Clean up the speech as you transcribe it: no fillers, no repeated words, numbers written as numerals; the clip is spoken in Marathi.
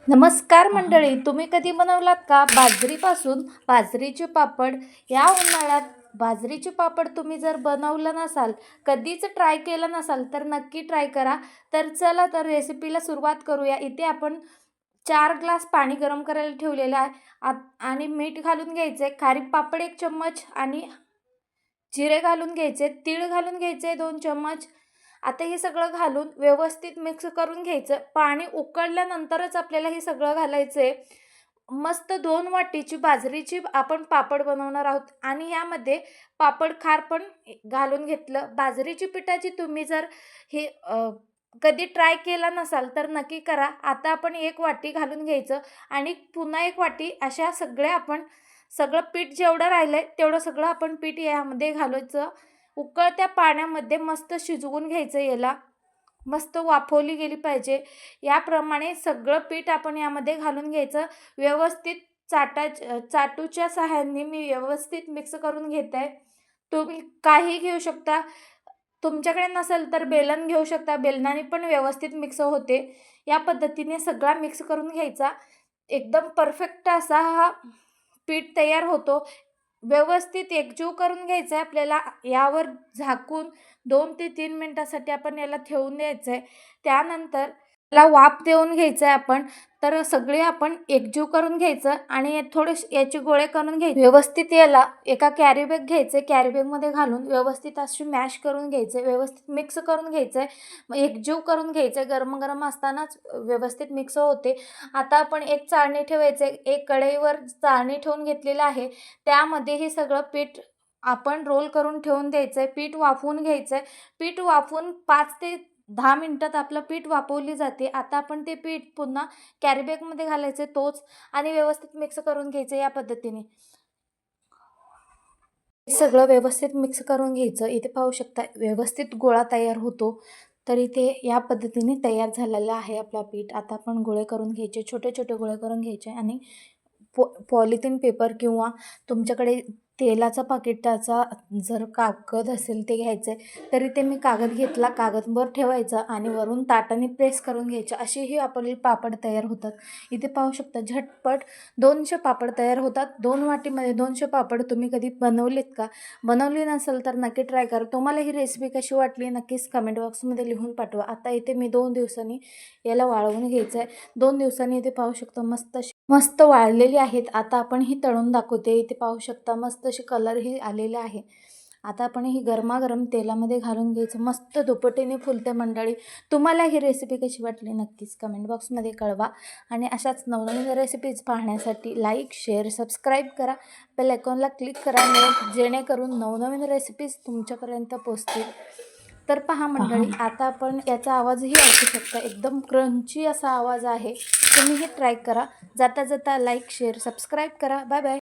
नमस्कार मंडळी, तुम्ही कधी बनवलात का बाजरीपासून बाजरीचे पापड? या उन्हाळ्यात बाजरीचे पापड तुम्ही जर बनवलं नसाल, कधीच ट्राय केलं नसाल तर नक्की ट्राय करा. तर चला तर रेसिपीला सुरुवात करूया. इथे आपण 4 ग्लास पाणी गरम करायला ठेवलेलं आहे. आणि मीठ घालून घ्यायचे, खारीक पापड 1 चम्मच आणि जिरे घालून घ्यायचे, तीळ घालून घ्यायचे 2 चम्मच. आता हे सगळं घालून व्यवस्थित मिक्स करून घ्यायचं. पाणी उकळल्यानंतरच आपल्याला हे सगळं घालायचं आहे. मस्त 2 वाटीची बाजरीची आपण पापड बनवणार आहोत आणि यामध्ये पापड खार पण घालून घेतलं. बाजरीची पिठाची तुम्ही जर हे कधी ट्राय केला नसाल तर नक्की करा. आता आपण 1 वाटी घालून घ्यायचं आणि पुन्हा 1 वाटी अशा सगळं पीठ जेवढं राहिलंय तेवढं सगळं आपण पीठ यामध्ये घालायचं. उकळत्या पाण्यामध्ये मस्त शिजवून घ्यायचं याला. मस्त वाफवली गेली पाहिजे. याप्रमाणे सगळं पीठ आपण यामध्ये घालून घ्यायचं. व्यवस्थित चाटूच्या सहाय्याने मी व्यवस्थित मिक्स करून घेत आहे. तुम्ही काही घेऊ शकता. तुमच्याकडे नसेल तर बेलन घेऊ शकता. बेलनाने पण व्यवस्थित मिक्स होते. या पद्धतीने सगळा मिक्स करून घ्यायचा. एकदम परफेक्ट असा हा पीठ तयार होतो. व्यवस्थित एकजीव करून घ्यायचं आहे आपल्याला. यावर झाकून 2 ते 3 मिनिटासाठी आपण याला ठेवून द्यायचं आहे. त्यानंतर याला वाफ देऊन घ्यायचं आहे आपण. तर सगळे आपण एकजीव करून घ्यायचं आणि थोडेसे याचे गोळे करून घ्यायचे. व्यवस्थित याला एका कॅरी बॅग घ्यायचे, कॅरी बॅगमध्ये घालून व्यवस्थित अशी मॅश करून घ्यायचे, व्यवस्थित मिक्स करून घ्यायचं आहे. मग एकजीव करून घ्यायचं आहे. गरम गरम असतानाच व्यवस्थित मिक्स होते. आता आपण एक चाळणी ठेवायचे, एक कढईवर चाळणी ठेवून घेतलेलं आहे. त्यामध्ये हे सगळं पीठ आपण रोल करून ठेवून द्यायचं आहे. पीठ वाफवून घ्यायचं आहे. पीठ वाफवून 5 ते 10 मिनिटात आपलं पीठ वाफवली जाते. आता आपण ते पीठ पुन्हा कॅरी बॅगमध्ये घालायचे तोच आणि व्यवस्थित मिक्स करून घ्यायचं या पद्धतीने. सगळं व्यवस्थित मिक्स करून घ्यायचं. इथे पाहू शकता व्यवस्थित गोळा तयार होतो. तर इथे या पद्धतीने तयार झालेलं आहे आपला पीठ. आता आपण गोळे करून घ्यायचे, छोटे छोटे गोळे करून घ्यायचे आणि पॉलिथिन पेपर किंवा तुमच्याकडे तेलाचा पाकिटाचा जर कागद असेल ते घ्यायचं आहे. तरी ते मी कागद घेतला, कागदवर ठेवायचा आणि वरून ताटाने प्रेस करून घ्यायचं. असेही आपले पापड तयार होतात. इथे पाहू शकता झटपट 200 पापड तयार होतात. 2 वाटीमध्ये 200 पापड. तुम्ही कधी बनवलेत का? बनवली नसेल तर नक्की ट्राय करा. तुम्हाला ही रेसिपी कशी वाटली नक्कीच कमेंट बॉक्समध्ये लिहून पाठवा. आता इथे मी 2 दिवसांनी याला वाळवून घ्यायचं आहे. 2 दिवसांनी इथे पाहू शकता मस्त वाळलेली आहेत. आता आपण ही तळून दाखवते. इथे पाहू शकता मस्त अशी कलर ही आलेला आहे. आता आपण ही गरमागरम तेलामध्ये घालून घ्यायचं. मस्त दुपटीने फुलते मंडळी. तुम्हाला ही रेसिपी कशी वाटली नक्कीच कमेंट बॉक्समध्ये कळवा. आणि अशाच नवनवीन रेसिपीज पाहण्यासाठी लाईक, शेअर, सबस्क्राईब करा. बेल आयकॉनला क्लिक करा जेणेकरून नवनवीन रेसिपीज तुमच्यापर्यंत पोहोचतील. तर पहा मंडळी, आता आपण याचा आवाजही ऐकू शकता. एकदम क्रंची असा आवाज आहे. तुम्ही हे ट्राय करा. जाता जाता लाईक, शेअर, सबस्क्राईब करा. Bye bye.